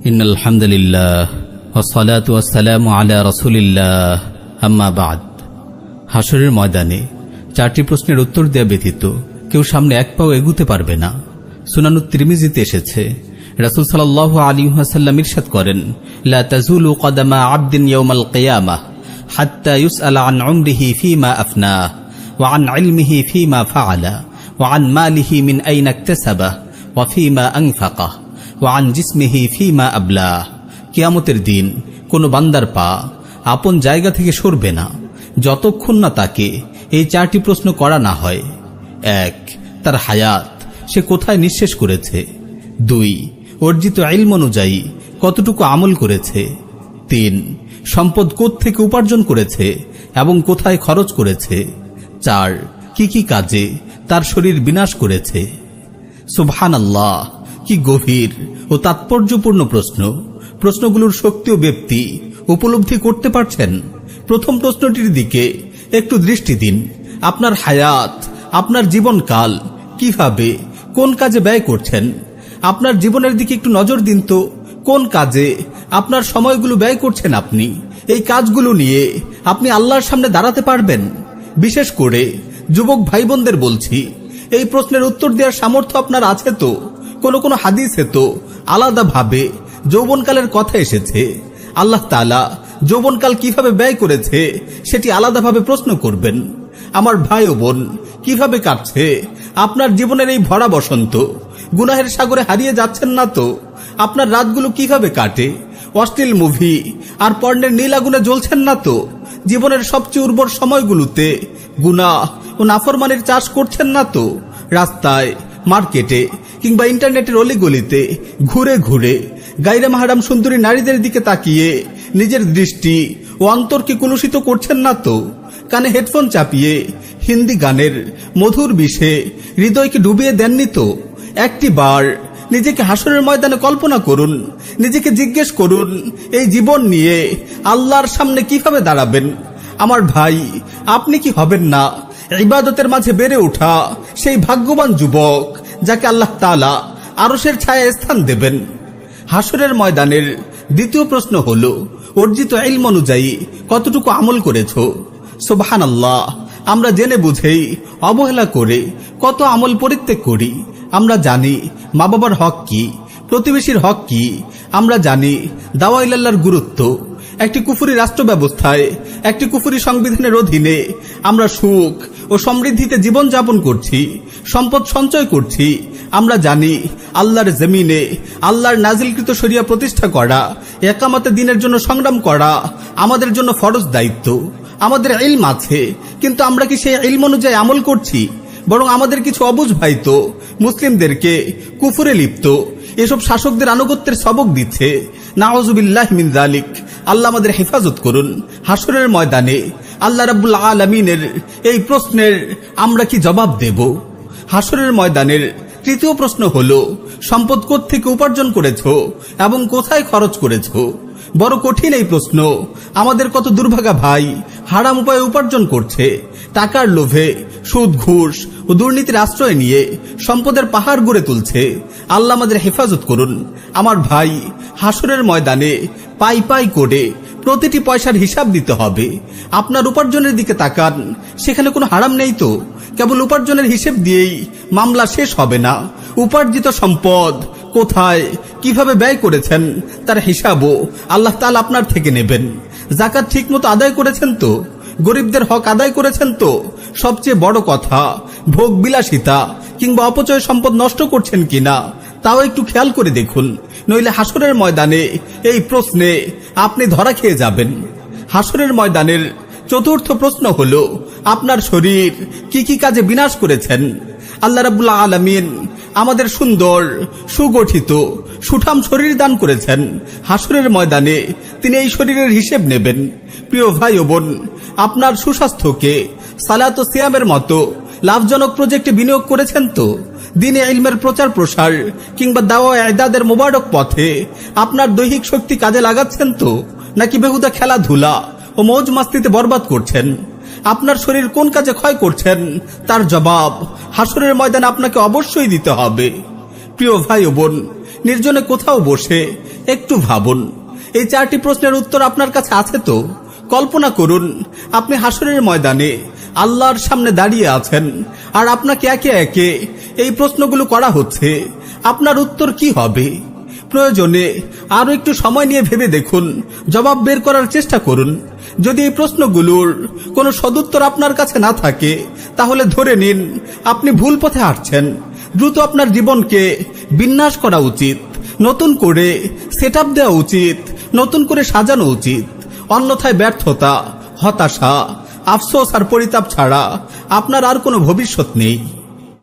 ইন্নাল হামদুলিল্লাহ ওয়াসসালাতু ওয়াসসালামু আলা রাসূলিল্লাহ আম্মা বাদ। হাশরের ময়দানে 4টি প্রশ্নের উত্তর দেয়া ব্যতীত কেউ সামনে এক পাও এগুতে পারবে না। সুনানুত তিরমিজিতে এসেছে, রাসূল সাল্লাল্লাহু আলাইহি ওয়াসাল্লাম ইরশাদ করেন, লা তাজুলু কদামা আবদিন ইয়াওমাল কিয়ামাহ হাত্তা ইউসআলা আন উমরিহি ফীমা আফনাহ ওয়া আন ইলমিহি ফীমা ফাআলা ওয়া আন মালিহি মিন আইনা ইকতাসাবাহ ওয়া ফীমা আনফাকাহ ওয়া আন জিসমিহি ফীমা আবলাহ। কিয়ামতের দিন কোন বান্দার পা আপন জায়গা থেকে সরবে না যতক্ষণ না তাকে এই 4টি প্রশ্ন করা না হয়। 1, তার হায়াত, সে কোথায় নিঃশেষ করেছে। 2, অর্জিত ইলম অনুযায়ী কতটুকু আমল করেছে। 3, সম্পদ কোত্থেকে উপার্জন করেছে এবং কোথায় খরচ করেছে। 4, কি কাজে তার শরীর বিনাশ করেছে। সুবহানাল্লাহ, কি গভীর ও তাৎপর্যপূর্ণ প্রশ্ন। প্রশ্নগুলোর শক্তি ও ব্যাপ্তি উপলব্ধি করতে পারছেন? প্রথম প্রশ্নটির দিকে একটু দৃষ্টি দিন। আপনার হায়াত, আপনার জীবনকাল কিভাবে, কোন কাজে ব্যয় করছেন? আপনার জীবনের দিকে একটু নজর দিন তো, কোন কাজে আপনার সময়গুলো ব্যয় করছেন আপনি? এই কাজগুলো নিয়ে আপনি আল্লাহর সামনে দাঁড়াতে পারবেন? বিশেষ করে যুবক ভাই বোনদের বলছি, এই প্রশ্নের উত্তর দেওয়ার সামর্থ্য আপনার আছে তো? কোন হাদিসে তো আলাদাভাবে যৌবনকালের কথা এসেছে। আল্লাহ তাআলা যৌবনকাল কিভাবে ব্যয় করেছে সেটি আলাদাভাবে প্রশ্ন করবেন। আমার ভাই ও বোন, কিভাবে কাটছে আপনার জীবনের এই ভরা বসন্ত? গুনাহের সাগরে হারিয়ে যাচ্ছেন না তো? আপনার রাতগুলো কিভাবে কাটে? অশ্লীল মুভি আর পর্নের নীল আগুনে জ্বলছেন না তো? জীবনের সবচেয়ে উর্বর সময়গুলোতে গুনাহ ও নাফরমানির চাষ করছেন না তো? রাস্তায়, মার্কেটে কিংবা ইন্টারনেটের অলিগলিতে ঘুরে ঘুরে গায়রে মাহরাম সুন্দরী নারীদের দিকে তাকিয়ে নিজের দৃষ্টি ও অন্তরকে কলুষিত করছেন না তো? কানে হেডফোন চাপিয়ে হিন্দি গানের মধুর বিষে হৃদয়কে ডুবিয়ে দেননি তো? একটি বার নিজেকে হাসরের ময়দানে কল্পনা করুন, নিজেকে জিজ্ঞেস করুন, এই জীবন নিয়ে আল্লাহর সামনে কিভাবে দাঁড়াবেন? আমার ভাই, আপনি কি হবেন না ইবাদতের মাঝে বেড়ে ওঠা সেই ভাগ্যবান যুবক যাকে আল্লাহ তাআলা আরশের ছায়ায় স্থান দেবেন? হাসরের ময়দানের দ্বিতীয় প্রশ্ন হল, অর্জিত ইলম অনুযায়ী কতটুকু আমল করেছো? সুবহানাল্লাহ, আমরা জেনে বুঝেই অবহেলা করে কত আমল পরিত্যাগ করি। আমরা জানি মা বাবার হক কি, প্রতিবেশীর হক কি, আমরা জানি দাওয়া ইলাল্লাহর গুরুত্ব। একটি কুফরি রাষ্ট্র ব্যবস্থায়, একটি কুফরি সংবিধানের অধীনে আমরা সুখ ও সমৃদ্ধিতে জীবন যাপন করছি, সম্পদ সঞ্চয় করছি। আমরা জানি আল্লাহর জমিনে আল্লাহর নাজিলকৃত শরিয়া প্রতিষ্ঠা করা, ইকামতে দ্বীনের জন্য সংগ্রাম করা আমাদের জন্য ফরজ দায়িত্ব। আমাদের ইলম আছে, কিন্তু আমরা কি সেই ইলম অনুযায়ী আমল করছি? বরং আমাদের কিছু অবুঝ ভাই তো মুসলিমদেরকে কুফরে লিপ্ত এসব শাসকদের আনুগত্যের সবক দিচ্ছে। নাউযুবিল্লাহি মিন যালিক। আল্লাহ আমাদের হেফাজত করুন। হাসরের ময়দানে আল্লাহ রাব্বুল আলামিনের এই প্রশ্নের আমরা কি জবাব দেব? হাসরের ময়দানের তৃতীয় প্রশ্ন হল, সম্পদ কোত্থেকে উপার্জন করেছো এবং কোথায় খরচ করেছো? বড় কঠিন এই প্রশ্ন। আমাদের কত দুর্ভাগা ভাই হারাম উপায়ে উপার্জন করছে। টাকার লোভে সুদ, ঘুষ ও দুর্নীতির আশ্রয় নিয়ে সম্পদের পাহাড় গড়ে তুলছে। আল্লাহ আমাদের হেফাজত করুন। আমার ভাই, হাসরের ময়দানে পাই পাই করে প্রতিটি পয়সার হিসাব দিতে হবে। আপনার উপার্জনের দিকে তাকান, সেখানে কোনো হারাম নেই তো? কেবল উপার্জনের হিসেব দিয়েই মামলা শেষ হবে না। উপার্জিত সম্পদ কোথায়, কিভাবে ব্যয় করেছেন তার হিসাবও আল্লাহ তাআলা আপনার থেকে নেবেন। যাকাত ঠিকমতো আদায় করেছেন তো? গরিবদের হক আদায় করেছেন তো? সবচেয়ে বড় কথা, ভোগ বিলাসিতা কিংবা অপচয় সম্পদ নষ্ট করছেন কিনা তাও একটু খেয়াল করে দেখুন, নইলে হাসরের ময়দানে এই প্রশ্নে আপনি ধরা খেয়ে যাবেন। হাসরের ময়দানের চতুর্থ প্রশ্ন হল, আপনার শরীর কি কাজে বিনাশ করেছেন? আল্লাহ রাব্বুল আলামিন আমাদের সুন্দর, সুগঠিত, সুঠাম শরীর দান করেছেন। হাসরের ময়দানে তিনি এই শরীরের হিসেব নেবেন। প্রিয় ভাই ও বোন, আপনার সুস্বাস্থ্যকে সালাত ও সিয়ামের মতো লাভজনক প্রজেক্টে বিনিয়োগ করেছেন তো? দ্বীনে ইলমের প্রচার প্রসার কিংবা দাওয়া ইদাদের মোবারক পথে আপনার দৈহিক শক্তি কাজে লাগাচ্ছেন তো? নাকি বেহুদা খেলাধুলা ও মৌজ মাস্তিতে বরবাদ করছেন? আপনার শরীর কোন কাজে ক্ষয় করছেন তার জবাব হাসরের ময়দানে আপনাকে অবশ্যই দিতে হবে। প্রিয় ভাই ও বোন, নির্জনে কোথাও বসে একটু ভাবুন, এই 4টি প্রশ্নের উত্তর আপনার কাছে আছে তো? কল্পনা করুন আপনি হাসরের ময়দানে আল্লাহর সামনে দাঁড়িয়ে আছেন, আর আপনাকে একে একে এই প্রশ্নগুলো করা হচ্ছে। আপনার উত্তর কি হবে? প্রয়োজনে আরো একটু সময় নিয়ে ভেবে দেখুন, জবাব বের করার চেষ্টা করুন। যদি এই প্রশ্নগুলোর কোনো সদুত্তর আপনার কাছে না থাকে, তাহলে ধরে নিন আপনি ভুল পথে হাঁটছেন। দ্রুত আপনার জীবনকে বিন্যাস করা উচিত, নতুন করে সেটআপ দেওয়া উচিত, নতুন করে সাজানো উচিত। অন্যথায় ব্যর্থতা, হতাশা, আফসোস আর পরিতাপ ছাড়া আপনার আর কোনো ভবিষ্যৎ নেই।